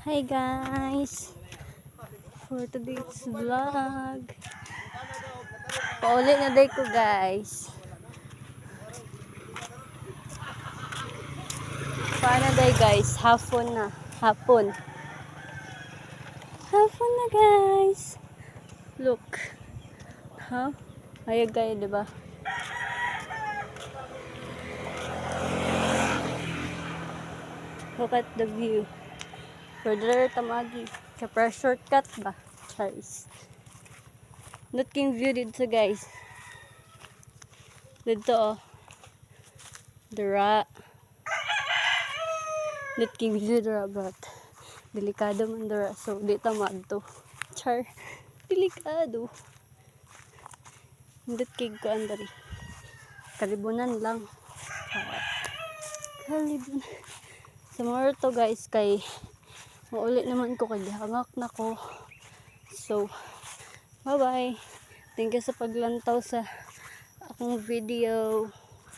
Hi guys, for today's vlog, pauli na day ko guys. Paano day guys? Hapon na. Hapon na guys. Look. Ha? Ayag kayo diba? Look at the view. Further tamagi. Kapra shortcut ba? Charis. Not king view dito guys. Dito oh. Dura. Not king view dura but delikado man dura. So di tamad to. Char. Delikado. Hindi king ko andari. Kalibunan lang. Kalibunan. Tomorrow to guys kay mauli naman ko kay hangak na ko. So bye bye. Thank you sa paglantaw sa akong video.